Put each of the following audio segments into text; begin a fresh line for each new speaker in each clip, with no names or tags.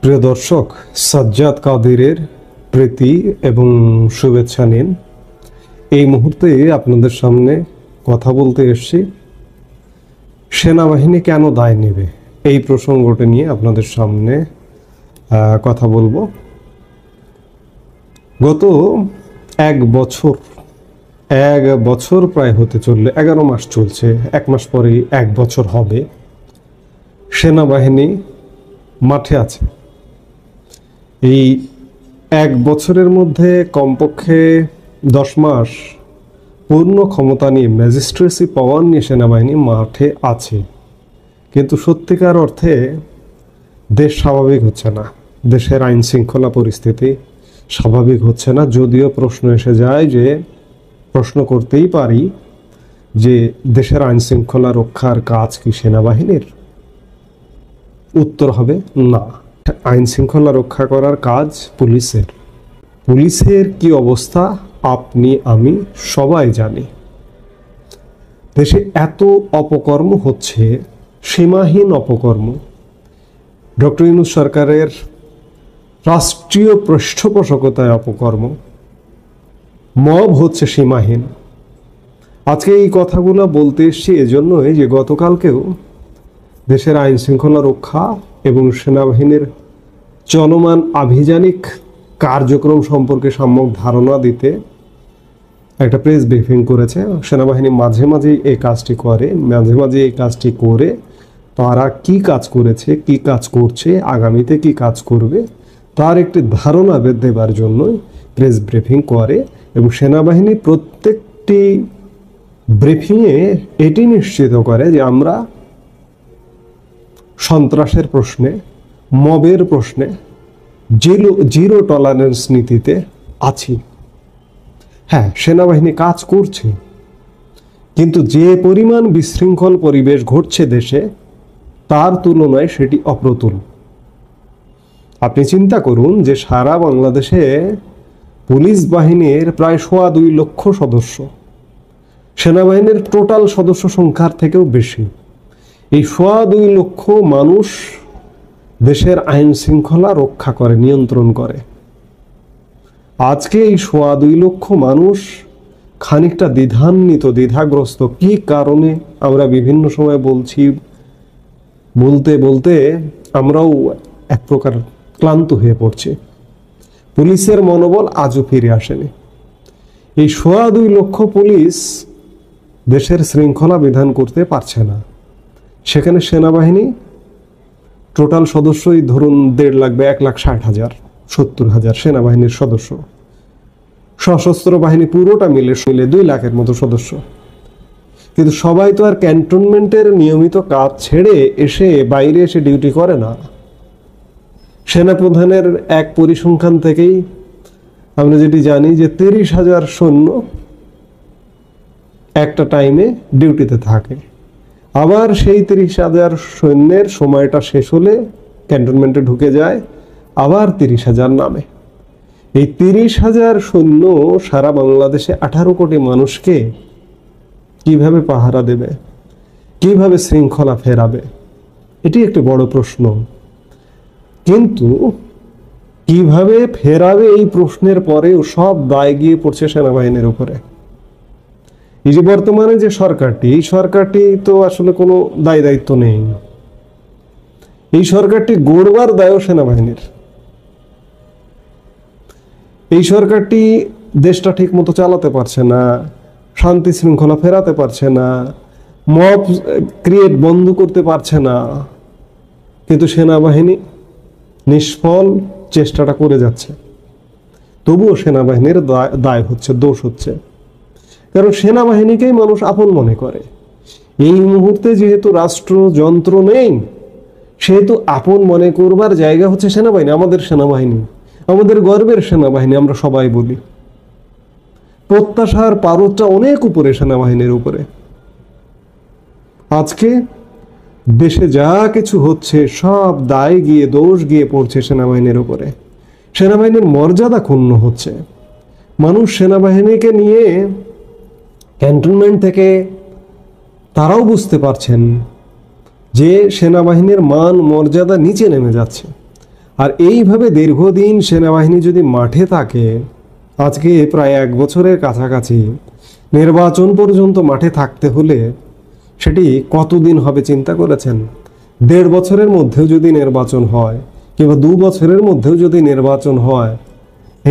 প্রিয় দর্শক, সাজ্জাদ কাদিরের প্রীতি এবং শুভেচ্ছা নিন। এই মুহূর্তে আপনাদের সামনে কথা বলতে এসেছি সেনাবাহিনী কেন দায় নেবে, এই প্রসঙ্গটি নিয়ে আপনাদের সামনে কথা বলবো। গত এক বছর প্রায় হতে চললে, 11 মাস চলছে, 1 মাস পরেই 1 বছর হবে সেনাবাহিনী মাঠে আছে। এই 1 বছরের মধ্যে কমপক্ষে 10 মাস পূর্ণ ক্ষমতা নিয়ে, ম্যাজিস্ট্রেসি পাওয়ার নিয়ে সেনাবাহিনী মাঠে আছে, কিন্তু সত্যিকার অর্থে দেশ স্বাভাবিক হচ্ছে না। দেশের আইন শৃঙ্খলা পরিস্থিতি স্বাভাবিক হচ্ছে না। যদিও প্রশ্ন এসে যায়, যে প্রশ্ন করতেই পারি যে দেশের আইন শৃঙ্খলা রক্ষার কাজ কি সেনাবাহিনীর? উত্তর হবে না। আইন শৃঙ্খলা রক্ষা করার কাজ পুলিশের। পুলিশের কি অবস্থা আপনি আমি সবাই জানি। দেশে এত অপকর্ম হচ্ছে, সীমাহীন অপকর্ম। ডক্টর ইউনূস সরকারের রাষ্ট্রীয় পৃষ্ঠপোষকতায় অপকর্ম, মব হচ্ছে সীমাহীন। আজকে এই কথাগুলো বলতে এসেছি এজন্যই যে গতকালকেও দেশের আইন শৃঙ্খলা রক্ষা এবং সেনাবাহিনীর চলমান আভিযানিক কার্যক্রম সম্পর্কে সম্যক ধারণা দিতে একটা প্রেস ব্রিফিং করেছে। সেনাবাহিনী মাঝে মাঝে এই কাজটি করে, তারা কি কাজ করেছে, কি কাজ করছে, আগামীতে কি কাজ করবে তার একটি ধারণা দেবার জন্যই প্রেস ব্রিফিং করে। এবং সেনাবাহিনী প্রত্যেকটি ব্রিফিংয়ে এটি নিশ্চিত করে যে আমরা সন্ত্রাসের প্রশ্নে, মবের প্রশ্নে জিরো টলারেন্স নীতিতে আছি। হ্যাঁ, সেনাবাহিনী কাজ করছে, কিন্তু যে পরিমাণ বিশৃঙ্খল পরিবেশ ঘটছে দেশে, তার তুলনায় সেটি অপ্রতুল। আপনি চিন্তা করুন যে সারা বাংলাদেশে পুলিশ বাহিনীর প্রায় 2.25 লক্ষ সদস্য, সেনাবাহিনীর টোটাল সদস্য সংখ্যার থেকেও বেশি। এই 2.25 লক্ষ মানুষ দেশের আইন শৃঙ্খলা রক্ষা করে, নিয়ন্ত্রণ করে। আজকে এই 2.25 লক্ষ মানুষ খানিকটা দ্বিধাগ্রস্ত। কি কারণে আমরা বিভিন্ন সময় বলতে আমরাও এক প্রকার ক্লান্ত হয়ে পড়ছি। পুলিশের মনোবল আজও ফিরে আসেনি। এই 2.25 লক্ষ পুলিশ দেশের শৃঙ্খলা বিধান করতে পারছে না। সেখানে সেনাবাহিনী টোটাল সদস্যই ধরুন 1.5 লাখ বা 1,60,000, 70,000 সেনাবাহিনীর সদস্য। সশস্ত্র বাহিনী পুরোটা মিলে 2 লাখের মতো সদস্য। কিন্তু সবাই তো আর ক্যান্টনমেন্টের নিয়মিত কাজ ছেড়ে বাইরে এসে ডিউটি করে না। সেনাপ্রধানের এক পরিসংখ্যান থেকেই আমরা যেটি জানি যে 30,000 সৈন্য একটা টাইমে ডিউটিতে থাকে। আবার সেই 30,000 সৈন্যের সময়টা শেষ হলে ক্যান্টনমেন্টে ঢুকে যায়, আবার 30,000 নামে। এই 30,000 সৈন্য সারা বাংলাদেশে 18 কোটি মানুষকে কিভাবে পাহারা দেবে, কিভাবে শৃঙ্খলা ফেরাবে? এটি একটি বড় প্রশ্ন। কিন্তু কিভাবে ফেরাবে এই প্রশ্নের পরেও সব দায় গিয়ে পড়ছে সেনাবাহিনীর উপরে। এই যে বর্তমানে যে সরকারটি, এই সরকারটি তো আসলে কোনো দায়িত্ব নেই। এই সরকারটি গড়বার দায়ও সেনাবাহিনীর। এই সরকারটি দেশটা ঠিক মতো চালাতে পারছে না, শান্তি শৃঙ্খলা ফেরাতে পারছে না, মব ক্রিয়েট বন্ধ করতে পারছে না। কিন্তু সেনাবাহিনী নিষ্ফল চেষ্টাটা করে যাচ্ছে। তবুও সেনাবাহিনীর দায় হচ্ছে, দোষ হচ্ছে। কারণ সেনাবাহিনীকেই মানুষ আপন মনে করে। এই মুহূর্তে যেহেতু রাষ্ট্রযন্ত্র নেই, সেহেতু আপন মনে করবার জায়গা হচ্ছে সেনাবাহিনী। আমাদের সেনাবাহিনী, আমাদের গর্বের সেনাবাহিনী, আমরা সবাই বলি। প্রত্যাশার পারদটা অনেক উপরে সেনাবাহিনীর উপরে। আজকে দেশে যা কিছু হচ্ছে সব দোষ গিয়ে পড়ছে সেনাবাহিনীর উপরে। সেনাবাহিনীর মর্যাদা ক্ষুণ্ণ হচ্ছে। মানুষ সেনাবাহিনীকে নিয়ে ক্যান্টনমেন্ট থেকে তারাও বুঝতে পারছেন যে সেনাবাহিনীর মান মর্যাদা নিচে নেমে যাচ্ছে। আর এইভাবে দীর্ঘদিন সেনাবাহিনী যদি মাঠে থাকে, আজকে প্রায় 1 বছরের কাছাকাছি, নির্বাচন পর্যন্ত মাঠে থাকতে হলে সেটি কতদিন হবে চিন্তা করেছেন? 1.5 বছরের মধ্যেও যদি নির্বাচন হয় কিংবা 2 বছরের মধ্যেও যদি নির্বাচন হয়,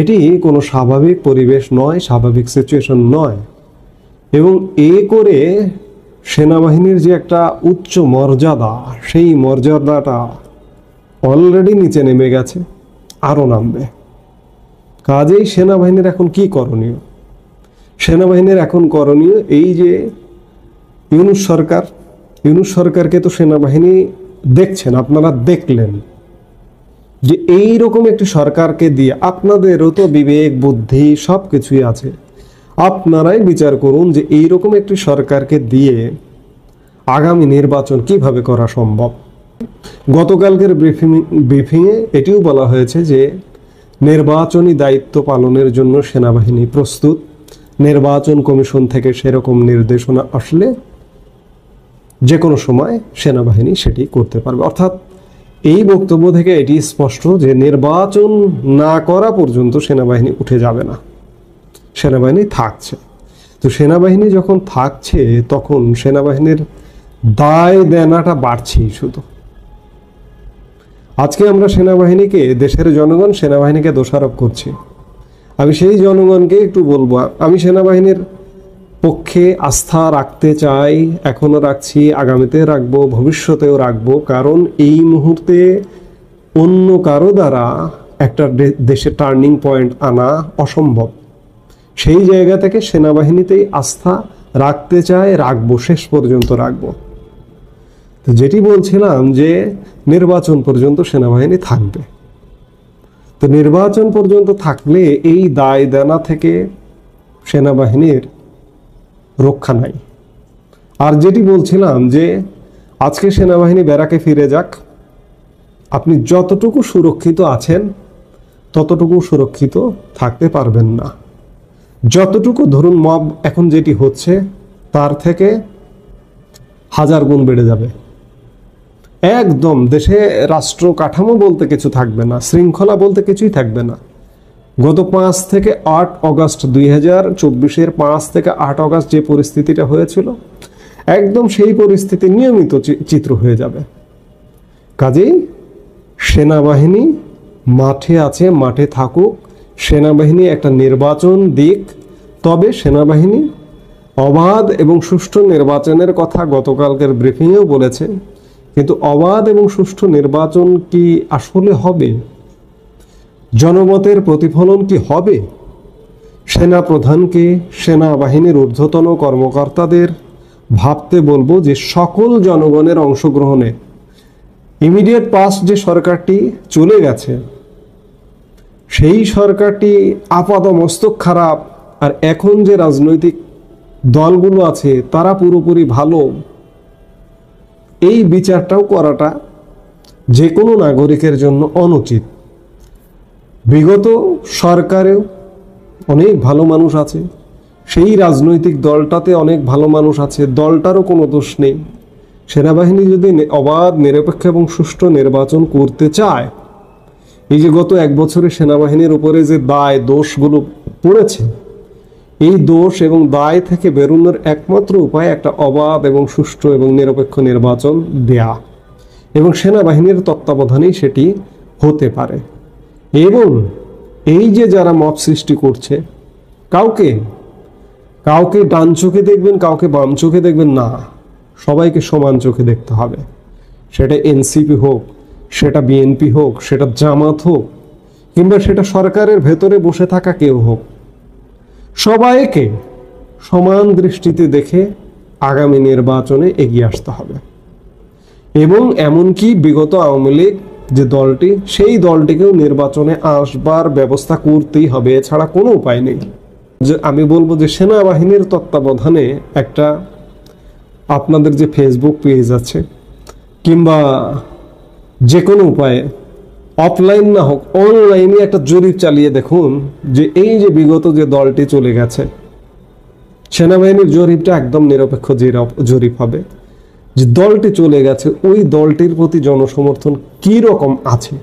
এটি কোনো স্বাভাবিক পরিবেশ নয়, স্বাভাবিক সিচুয়েশন নয়। এবং এ করে সেনাবাহিনীর যে একটা উচ্চ মর্যাদা, সেই মর্যাদাটা অলরেডি নিচে নেমে গেছে, আরও নামবে। কাজেই সেনাবাহিনীর এখন কি করণীয়? সেনাবাহিনীর এখন করণীয় এই যে ইউনূস সরকারকে তো সেনাবাহিনী দেখছেন, আপনারা দেখলেন যে এই রকম একটি সরকারকে দিয়ে, আপনাদেরও তো বিবেক বুদ্ধি সব কিছুই আছে, আপনারাই বিচার করুন যে এই রকম একটি সরকারকে দিয়ে আগামী নির্বাচন কিভাবে করা সম্ভব। গতকালকের ব্রিফিংয়ে এটিও বলা হয়েছে যে নির্বাচনী দায়িত্ব পালনের জন্য সেনাবাহিনী প্রস্তুত, নির্বাচন কমিশন থেকে সেরকম নির্দেশনা আসলে যে কোনো সময় সেনাবাহিনী সেটি করতে পারবে। অর্থাৎ এই বক্তব্য থেকে এটি স্পষ্ট যে নির্বাচন না করা পর্যন্ত সেনাবাহিনী উঠে যাবে না, সেনাবাহিনী থাকছে। তো সেনাবাহিনী যখন থাকছে তখন সেনাবাহিনীর দায় দেনাটা বাড়ছেই শুধু। আজকে আমরা সেনাবাহিনীকে, দেশের জনগণ সেনাবাহিনীকে দোষারোপ করছি। আমি সেই জনগণকে একটু বলবো, আমি সেনাবাহিনীর পক্ষে আস্থা রাখতে চাই, এখনো রাখছি, আগামীতে রাখবো, ভবিষ্যতেও রাখবো। কারণ এই মুহূর্তে অন্য কারো দ্বারা একটা দেশে টার্নিং পয়েন্ট আনা অসম্ভব। সেই জায়গা থেকে সেনাবাহিনীতেই আস্থা রাখতে চাই, রাখবো, শেষ পর্যন্ত রাখবো। তো যেটি বলছিলাম যে নির্বাচন পর্যন্ত সেনাবাহিনী থাকবে। তো নির্বাচন পর্যন্ত থাকলে এই দায় দেনা থেকে সেনাবাহিনীর রক্ষা নাই। আর যেটি বলছিলাম যে আজকে সেনাবাহিনী ব্যারাকে ফিরে যাক, আপনি যতটুকু সুরক্ষিত আছেন ততটুকু সুরক্ষিত থাকতে পারবেন না। যতটুকু ধরুন মব এখন যেটি হচ্ছে তার থেকে 1000 গুণ বেড়ে যাবে। একদম দেশে রাষ্ট্র কাঠামো বলতে কিছু থাকবে না, শৃঙ্খলা বলতে কিছুই থাকবে না। গত 5 থেকে 8 অগস্ট 2024-এর 5 থেকে 8 অগস্ট যে পরিস্থিতিটা হয়েছিল, একদম সেই পরিস্থিতি নিয়মিত চিত্র হয়ে যাবে। কাজেই সেনাবাহিনী মাঠে আছে, মাঠে থাকুক, সেনাবাহিনী একটা নির্বাচন দিক। তবে সেনাবাহিনী অবাধ এবং সুষ্ঠু নির্বাচনের কথা গতকালকের ব্রিফিংয়েও বলেছে, কিন্তু অবাধ এবং সুষ্ঠু নির্বাচন কি আসলে হবে? জনমতের প্রতিফলন কি হবে? সেনা প্রধানকে, সেনাবাহিনীর ঊর্ধ্বতন কর্মকর্তাদের ভাবতে বলবো যে সকল জনগণের অংশগ্রহণে ইমিডিয়েট পাস্ট যে সরকারটি চলে গেছে, সেই সরকারটি আপাদমস্তক খারাপ, আর এখন যে রাজনৈতিক দলগুলো আছে তারা পুরোপুরি ভালো, এই বিচারটাও করাটা যে কোনো নাগরিকের জন্য অনুচিত। বিগত সরকারেও অনেক ভালো মানুষ আছে, সেই রাজনৈতিক দলটাতে অনেক ভালো মানুষ আছে, দলটারও কোনো দোষ নেই। সেনাবাহিনী যদি অবাধ, নিরপেক্ষ এবং সুষ্ঠু নির্বাচন করতে চায়, এই যে গত 1 বছরে সেনাবাহিনীর উপরে যে দায় দোষগুলো পড়েছে, এই দোষ এবং দায় থেকে বেরোনোর একমাত্র উপায় একটা অবাধ এবং সুষ্ঠু এবং নিরপেক্ষ নির্বাচন দেয়া, এবং সেনাবাহিনীর তত্ত্বাবধানেই সেটি হতে পারে। এবং এই যে যারা মব সৃষ্টি করছে, কাউকে ডান চোখে দেখবেন, কাউকে বাম চোখে দেখবেন না, সবাইকে সমান চোখে দেখতে হবে। সেটা এনসিপি হোক, সেটা বিএনপি হোক, সেটা জামাত হোক, কিংবা সেটা সরকারের ভেতরে বসে থাকা কেউ হোক, সবাইকে সমান দৃষ্টিতে দেখে আগামী নির্বাচনে এগিয়ে আসতে হবে। এবং এমনকি বিগত আওয়ামী লীগ যে দলটি, সেই দলটিকেও নির্বাচনে আসবার ব্যবস্থা করতেই হবে, এছাড়া কোনো উপায় নেই। যে আমি বলবো যে সেনাবাহিনীর তত্ত্বাবধানে একটা, আপনাদের যে ফেসবুক পেজ আছে কিংবা যে কোনো উপায়ে, অফলাইন না হোক অনলাইনে একটা জরিপ চালিয়ে দেখুন যে এই যে বিগত যে দলটি চলে গেছে, সেনাবাহিনীর জরিপটা একদম নিরপেক্ষ জরিপ হবে যে দলটি চলে গেছে ওই দলটির প্রতি জনসমর্থন কি রকম আছে।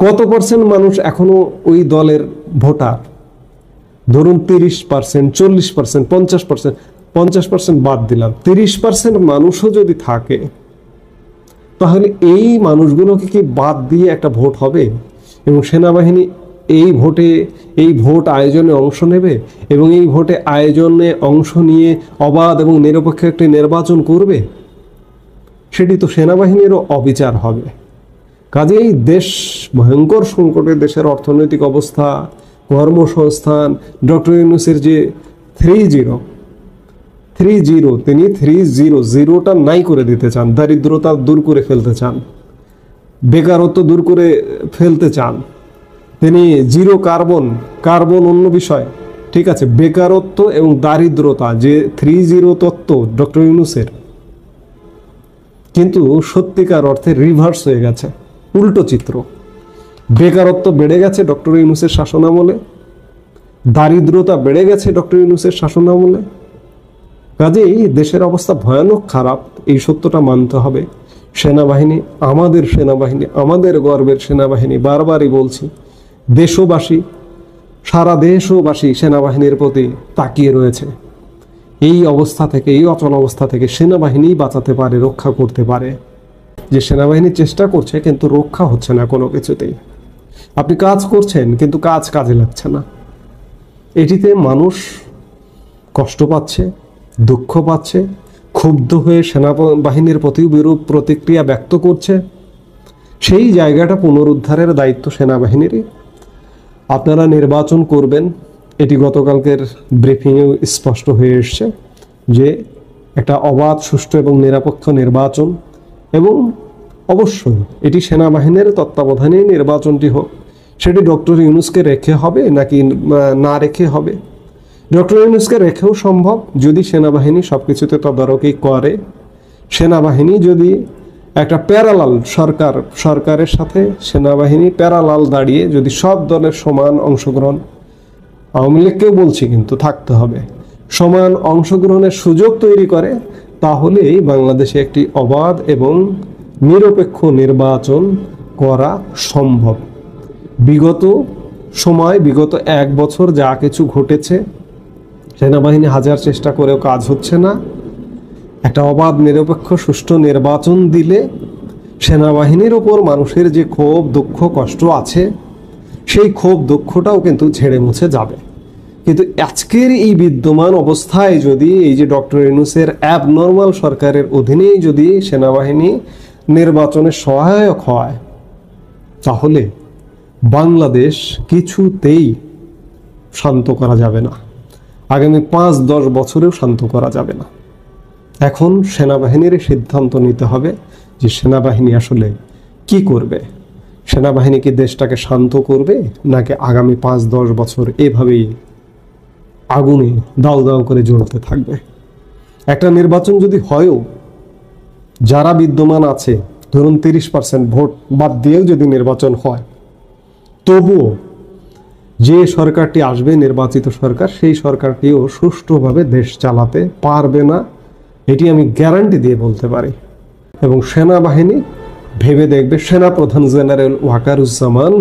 কত পার্সেন্ট মানুষ এখনো ওই দলের ভোটার? ধরুন 30%, 40%, 50%, 50% বাদ দিলাম, 30% মানুষও যদি থাকে, তাহলে এই মানুষগুলোকে কি বাদ দিয়ে একটা ভোট হবে? এবং সেনাবাহিনী এই ভোট আয়োজনে অংশ নেবে এবং এই ভোটে আয়োজনে অংশ নিয়ে অবাধ এবং নিরপেক্ষ একটি নির্বাচন করবে? সেটি তো সেনাবাহিনীরও অবিচার হবে। কাজেই দেশ ভয়ঙ্কর সংকটে, দেশের অর্থনৈতিক অবস্থা, কর্মসংস্থান, ডক্টর ইউনূসের যে 3-0 তিনি 3-0টা নাই করে দিতে চান, দারিদ্রতা দূর করে ফেলতে চান, বেকারত্ব দূর করে ফেলতে চান। তিনি জিরো কার্বন অন্য বিষয়, ঠিক আছে, বেকারত্ব এবং দারিদ্রতা যে 3-0 তত্ত্ব ডক্টর ইউনূসের, কিন্তু সত্যিকার অর্থে রিভার্স হয়ে গেছে, উল্টো চিত্র। বেকারত্ব বেড়ে গেছে ডক্টর ইউনূসের শাসনামলে, দারিদ্রতা বেড়ে গেছে ডক্টর ইউনূসের শাসনামলে। কাজেই দেশের অবস্থা ভয়ানক খারাপ, এই সত্যটা মানতে হবে। সেনাবাহিনী, আমাদের গর্বের সেনাবাহিনী, বারবারই বলছি, দেশবাসী, সারা দেশবাসী সেনাবাহিনীর প্রতি তাকিয়ে রয়েছে। এই অবস্থা থেকে, এই অচল অবস্থা থেকে সেনাবাহিনী বাঁচাতে পারে, রক্ষা করতে পারে। যে সেনাবাহিনী চেষ্টা করছে কিন্তু রক্ষা হচ্ছে না কোনো কিছুতেই। আপনি কাজ করছেন কিন্তু কাজে লাগছে না। এটিতে মানুষ কষ্ট পাচ্ছে, দুঃখ পাচ্ছে, ক্ষুব্ধ হয়ে সেনাবাহিনীর প্রতি বিরূপ প্রতিক্রিয়া ব্যক্ত করছে। সেই জায়গাটা পুনরুদ্ধারের দায়িত্ব সেনাবাহিনীরই। আপনারা নির্বাচন করবেন, এটি গতকালকের ব্রিফিংয়েও স্পষ্ট হয়ে এসছে যে একটা অবাধ, সুষ্ঠু এবং নিরপেক্ষ নির্বাচন, এবং অবশ্যই এটি সেনাবাহিনীর তত্ত্বাবধানে নির্বাচনটি হোক। সেটি ডক্টর ইউনূসকে রেখে হবে নাকি না রেখে হবে? ডক্টর ইউনূসকে রেখেও সম্ভব, যদি সেনাবাহিনী সব কিছুতে তদারকি করে। সেনাবাহিনী যদি একটা প্যারালাল সরকারের সাথে সেনাবাহিনী প্যারালাল দাঁড়িয়ে যদি সব দলের সমান অংশগ্রহণ, আওয়ামী লীগকেও বলছি কিন্তু থাকতে হবে, সমান অংশগ্রহণের সুযোগ তৈরি করে, তাহলেই বাংলাদেশে একটি অবাধ এবং নিরপেক্ষ নির্বাচন করা সম্ভব। বিগত 1 বছর যা কিছু ঘটেছে, সেনাবাহিনী হাজার চেষ্টা করেও কাজ হচ্ছে না। একটা অবাধ, নিরপেক্ষ, সুষ্ঠু নির্বাচন দিলে সেনাবাহিনীর ওপর মানুষের যে ক্ষোভ, দুঃখ, কষ্ট আছে, সেই ক্ষোভ, দুঃখটাও কিন্তু ঝেড়ে মুছে যাবে। কিন্তু আজকের এই বিদ্যমান অবস্থায় যদি এই যে ডক্টর ইউনূসের অ্যাবনর্মাল সরকারের অধীনেই যদি সেনাবাহিনী নির্বাচনে সহায়ক হয়, তাহলে বাংলাদেশ কিছুতেই শান্ত করা যাবে না। আগামী 5-10 বছরেও শান্ত করা যাবে না। এখন সেনাবাহিনীর সিদ্ধান্ত নিতে হবে যে সেনাবাহিনী আসলে কি করবে। সেনাবাহিনী কি দেশটাকে শান্ত করবে, নাকি আগামী 5-10 বছর এভাবেই আগুনে দাউ দাউ করে জ্বলতে থাকবে? একটা নির্বাচন যদি হয়ও, যারা বিদ্যমান আছে, ধরুন 30% ভোট বাদ দিয়েও যদি নির্বাচন হয়, তবুও যে সরকারটি আসবে, নির্বাচিত সরকার, সেই সরকারটিও সুষ্ঠুভাবে দেশ চালাতে পারবে না, এটি আমি গ্যারান্টি দিয়ে বলতে পারি। এবং সেনাবাহিনী ভেবে দেখবে, সেনাপ্রধান জেনারেল ওয়াকারুজ্জামান,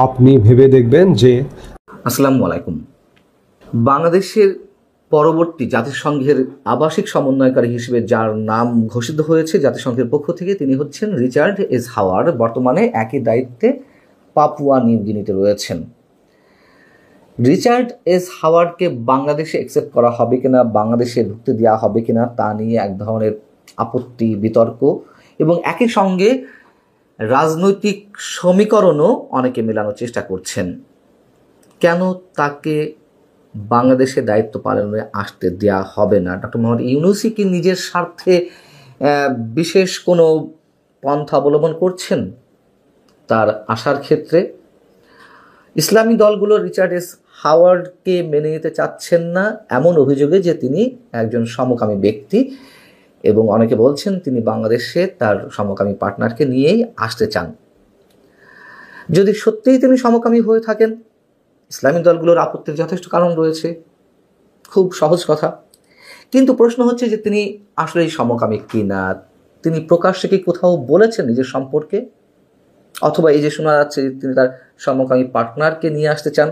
আপনি ভেবে দেখবেন যে
আসসালামু আলাইকুম। বাংলাদেশের পরবর্তী জাতিসংঘের আবাসিক সমন্বয়কারী হিসেবে যার নাম ঘোষিত হয়েছে জাতিসংঘের পক্ষ থেকে, তিনি হচ্ছেন রিচার্ড এস হাওয়ার্ড। বর্তমানে একই দায়িত্বে পাপুয়া নিউ গিনিতে রয়েছেন। রিচার্ড এস হাওয়ার্ডকে বাংলাদেশে অ্যাকসেপ্ট করা হবে কিনা, বাংলাদেশে ঢুকতে দেওয়া হবে কিনা, তা নিয়ে এক ধরনের আপত্তি, বিতর্ক এবং একই সঙ্গে রাজনৈতিক সমীকরণও অনেকে মেলানোর চেষ্টা করছেন। কেন তাকে বাংলাদেশে দায়িত্ব পালনে আসতে দেওয়া হবে না? ডক্টর মোহাম্মদ ইউনূসই কি নিজের স্বার্থে বিশেষ কোনো পন্থা অবলম্বন করছেন তার আসার ক্ষেত্রে? ইসলামী দলগুলো রিচার্ড এস হাওয়ার্ডকে মেনে নিতে চাচ্ছেন না, এমন অভিযোগে যে তিনি একজন সমকামী ব্যক্তি, এবং অনেকে বলছেন তিনি বাংলাদেশে তার সমকামী পার্টনারকে নিয়েই আসতে চান। যদি সত্যিই তিনি সমকামী হয়ে থাকেন, ইসলামী দলগুলোর আপত্তির যথেষ্ট কারণ রয়েছে, খুব সহজ কথা। কিন্তু প্রশ্ন হচ্ছে যে তিনি আসলেই সমকামী কিনা, তিনি প্রকাশ্যে কি কোথাও বলেছেন নিজের সম্পর্কে? অথবা এই যে শোনা যাচ্ছে যে তিনি তার সমকামী পার্টনারকে নিয়ে আসতে চান।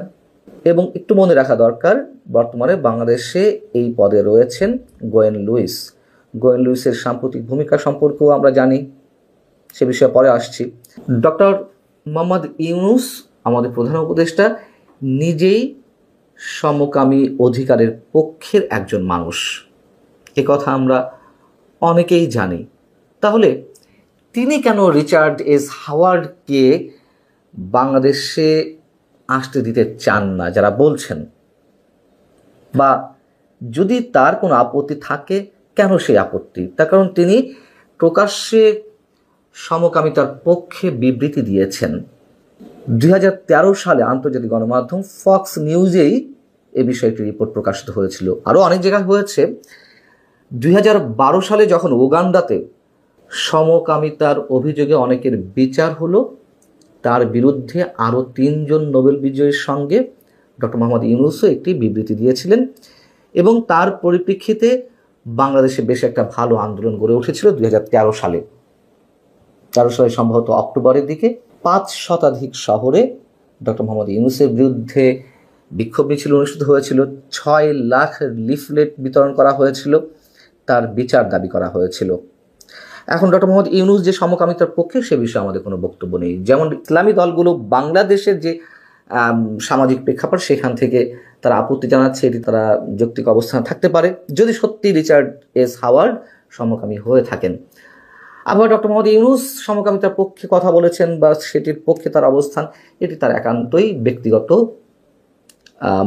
এবং একটু মনে রাখা দরকার, বর্তমানে বাংলাদেশে এই পদে রয়েছেন গোয়েন লুইস। গোয়েন লুইসের সাম্প্রতিক ভূমিকা সম্পর্কেও আমরা জানি, সে বিষয়ে পরে আসছি। ডক্টর মোহাম্মদ ইউনূস আমাদের প্রধান উপদেষ্টা নিজেই সমকামী অধিকারের পক্ষের একজন মানুষ, এ কথা আমরা অনেকেই জানি। তাহলে তিনি কেন রিচার্ড এস হাওয়ার্ডকে বাংলাদেশে আসতে দিতে চান না যারা বলছেন, বা যদি তার কোনো আপত্তি থাকে কেন সেই আপত্তি? তার কারণ তিনি প্রকাশ্যে সমকামিতার পক্ষে বিবৃতি দিয়েছেন। 2013 সালে আন্তর্জাতিক গণমাধ্যম ফক্স নিউজেই এ বিষয়ে একটি রিপোর্ট প্রকাশিত হয়েছিল, আরও অনেক জায়গায় হয়েছে। 2012 সালে যখন উগান্ডাতে সমকামিতার অভিযোগে অনেকের বিচার হলো, তার বিরুদ্ধে আরও 3 জন নোবেল বিজয়ীর সঙ্গে ডক্টর মোহাম্মদ ইউনূসও একটি বিবৃতি দিয়েছিলেন, এবং তার পরিপ্রেক্ষিতে বাংলাদেশে বেশ একটা ভালো আন্দোলন গড়ে উঠেছিল 2013 সালে। 13 সালে সম্ভবত অক্টোবরের দিকে 5 শতাধিক শহরে ডক্টর মোহাম্মদ ইউনূসের বিরুদ্ধে বিক্ষোভ মিছিল অনুষ্ঠিত হয়েছিল। 6 লাখ লিফলেট বিতরণ করা হয়েছিল, তার বিচার দাবি করা হয়েছিল। এখন ডক্টর মোহাম্মদ ইউনূস যে সমকামিতার পক্ষে সে বিষয়ে আমাদের কোনো বক্তব্য নেই। যেমন ইসলামী দলগুলো বাংলাদেশের যে সামাজিক প্রেক্ষাপট সেখান থেকে তারা আপত্তি জানাচ্ছে, এটি তারা যৌক্তিক অবস্থান থাকতে পারে যদি সত্যি রিচার্ড এস হাওয়ার্ড সমকামী হয়ে থাকেন। আবার ডক্টর মোহাম্মদ ইউনূস সমকামিতার পক্ষে কথা বলেছেন বা সেটির পক্ষে তার অবস্থান, এটি তার একান্তই ব্যক্তিগত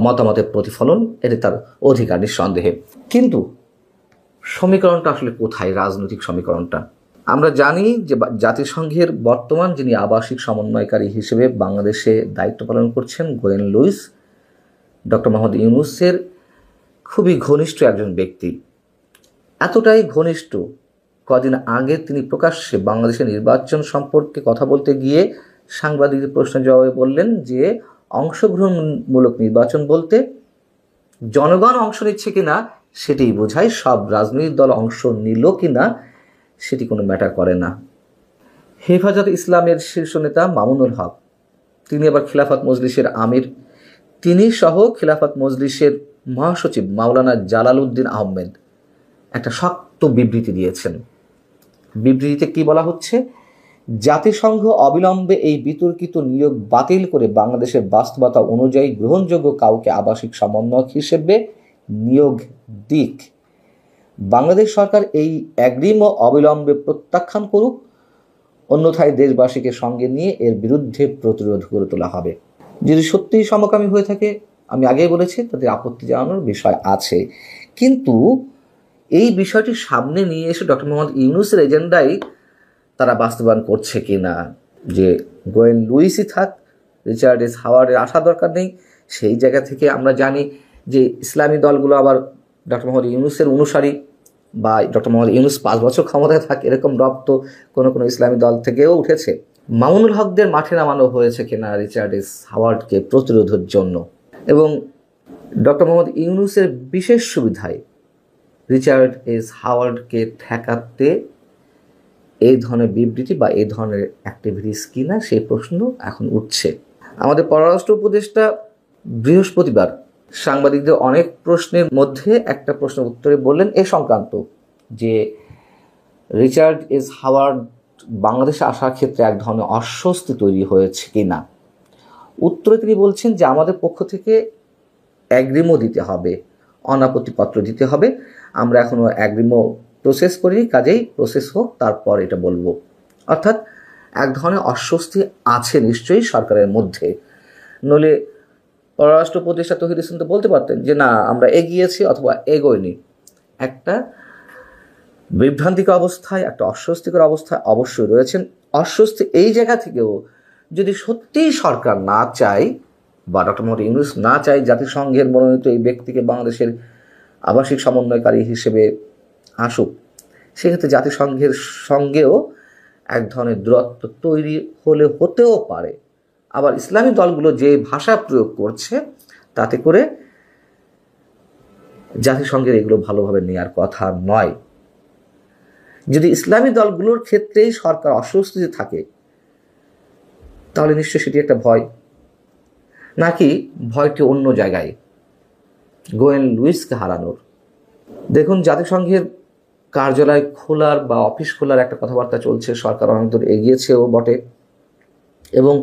মতামতের প্রতিফলন, এটি তার অধিকার নিঃসন্দেহে। কিন্তু সমীকরণটা আসলে কোথায়, রাজনৈতিক সমীকরণটা? আমরা জানি যে জাতিসংঘের বর্তমান যিনি আবাসিক সমন্বয়কারী হিসেবে বাংলাদেশে দায়িত্ব পালন করছেন গোয়েন লুইস, ডক্টর মোহাম্মদ ইউনূসের খুবই ঘনিষ্ঠ একজন ব্যক্তি। এতটাই ঘনিষ্ঠ, কদিন আগে তিনি প্রকাশ্যে বাংলাদেশের নির্বাচন সম্পর্কে কথা বলতে গিয়ে সাংবাদিকদের প্রশ্নের জবাবে বললেন যে অংশগ্রহণমূলক নির্বাচন বলতে জনগণ অংশ নিচ্ছে কিনা সেটিই বোঝায়, সব রাজনৈতিক দল অংশ নিল কিনা সেটি কোনো ম্যাটার করে না। হেফাজত ইসলামের শীর্ষ নেতা মামুনুল হক, তিনি আবার খিলাফত মজলিসের আমির, তিনি সহ খিলাফত মজলিসের মহাসচিব মাওলানা জালালউদ্দিন আহমেদ একটা শক্ত বিবৃতি দিয়েছেন। বিবৃতিতে কি বলা হচ্ছে? জাতিসংঘ অবিলম্বে এই বিতর্কিত নিয়োগ বাতিল করে বাংলাদেশের বাস্তবতা অনুযায়ী গ্রহণযোগ্য কাউকে আবাসিক সমন্বয়ক হিসেবে নিয়োগ দিক। বাংলাদেশ সরকার এই অ্যাগ্রিমো অবিলম্বে প্রত্যাখ্যান করুক, অন্যথায় দেশবাসীকে সঙ্গে নিয়ে এর বিরুদ্ধে প্রতিরোধ গড়ে তোলা হবে। যদি সত্যিই সমকামী হয়ে থাকে, আমি আগেই বলেছি তাদের আপত্তি জানানোর বিষয় আছে, কিন্তু এই বিষয়টি সামনে নিয়ে এসে ডক্টর মোহাম্মদ ইউনূসের এজেন্ডাই তারা বাস্তবায়ন করছে কিনা, যে গোয়েন লুইসই থাক, রিচার্ড এস হাওয়ার্ডের আসা দরকার নেই। সেই জায়গা থেকে আমরা জানি যে ইসলামী দলগুলো আবার ডক্টর মোহাম্মদ ইউনূসের অনুসারী, বা ডক্টর মোহাম্মদ ইউনূস 5 বছর ক্ষমতায় থাকে এরকম রপ্ত কোনো ইসলামী দল থেকেও উঠেছে। মামুনুল হকদের মাঠে নামানো হয়েছে কিনা রিচার্ড এস হাওয়ার্ডকে প্রতিরোধের জন্য, এবং ডক্টর মোহাম্মদ ইউনূসের বিশেষ সুবিধায় রিচার্ড এস হাওয়ার্ডকে ঠেকাতে এই ধরনের বিবৃতি বা এই ধরনের অ্যাক্টিভিটিস কিনা সেই প্রশ্ন এখন উঠছে। আমাদের পররাষ্ট্র উপদেষ্টা বৃহস্পতিবার সাংবাদিকদের অনেক প্রশ্নের মধ্যে একটা প্রশ্নের উত্তরে বললেন এ সংক্রান্ত, যে রিচার্ড এস হাওয়ার্ড বাংলাদেশে আসার ক্ষেত্রে এক ধরনের অস্বস্তি তৈরি হয়েছে কিনা। উত্তরে তিনি বলছেন যে আমাদের পক্ষ থেকে অ্যাগ্রিমো দিতে হবে, অনাপত্তিপত্র দিতে হবে, আমরা এখনও অ্যাগ্রিমো প্রসেস করিনি, কাজেই প্রসেস হোক তারপর এটা বলবো। অর্থাৎ এক ধরনের অস্বস্তি আছে নিশ্চয়ই সরকারের মধ্যে, নইলে পররাষ্ট্র উপদেষ্টা তৌহিদ হোসেন তো বলতে পারতেন যে না আমরা এগিয়েছি অথবা এগোয়নি। একটা বিভ্রান্তিকর অবস্থায়, একটা অস্বস্তিকর অবস্থায় অবশ্যই রয়েছেন। অস্বস্তি এই জায়গা থেকেও যদি সত্যিই সরকার না চায় বা ডক্টর মোহাম্মদ ইউনূস না চায় জাতিসংঘের মনোনীত এই ব্যক্তিকে বাংলাদেশের আবাসিক সমন্বয়কারী হিসেবে আসুক, সেক্ষেত্রে জাতিসংঘের সঙ্গেও এক ধরনের দূরত্ব তৈরি হতেও পারে। আবার ইসলামী দলগুলো যে ভাষা প্রয়োগ করছে তাতে করে জাতিসংঘের এগুলো ভালোভাবে নেওয়ার কথা নয়। যদি ইসলামী দলগুলোর ক্ষেত্রেই সরকার অস্বস্তিতে থাকে, তাহলে নিশ্চয়ই সেটি একটা ভয়, নাকি ভয়টি অন্য জায়গায়, গোয়েন লুইসকে হারানোর। দেখুন, জাতিসংঘের কার্যালয় খোলার বা অফিস খোলার একটা কথাবার্তা চলছে, সরকার অনেক দূর এগিয়েছেও বটে, এবং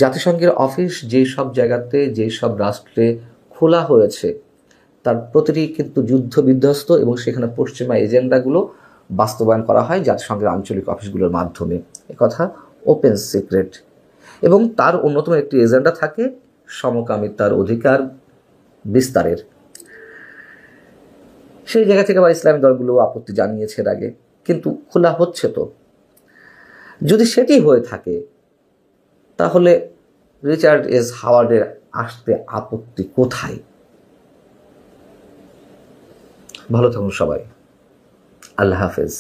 জাতিসংঘের অফিস যেই সব জায়গাতে যেই সব রাষ্ট্রে খোলা হয়েছে তার প্রতিটি কিন্তু যুদ্ধ বিধ্বস্ত, এবং সেখানে পশ্চিমা এজেন্ডাগুলো বাস্তবায়ন করা হয় জাতিসংঘের আঞ্চলিক অফিসগুলোর মাধ্যমে। একথা ওপেন সিক্রেট। এবং তার অন্যতম একটি এজেন্ডা থাকে সমকামিতার অধিকার বিস্তারের। সেই জায়গা থেকে আবার ইসলামী দলগুলো আপত্তি জানিয়েছে এর আগে, কিন্তু খোলা হচ্ছে তো। যদি সেটি হয়ে থাকে তাহলে রিচার্ড এস হাওয়ার্ডের আসতে আপত্তি কোথায়? ভালো থাকুন সবাই। আল্লাহ হাফেজ।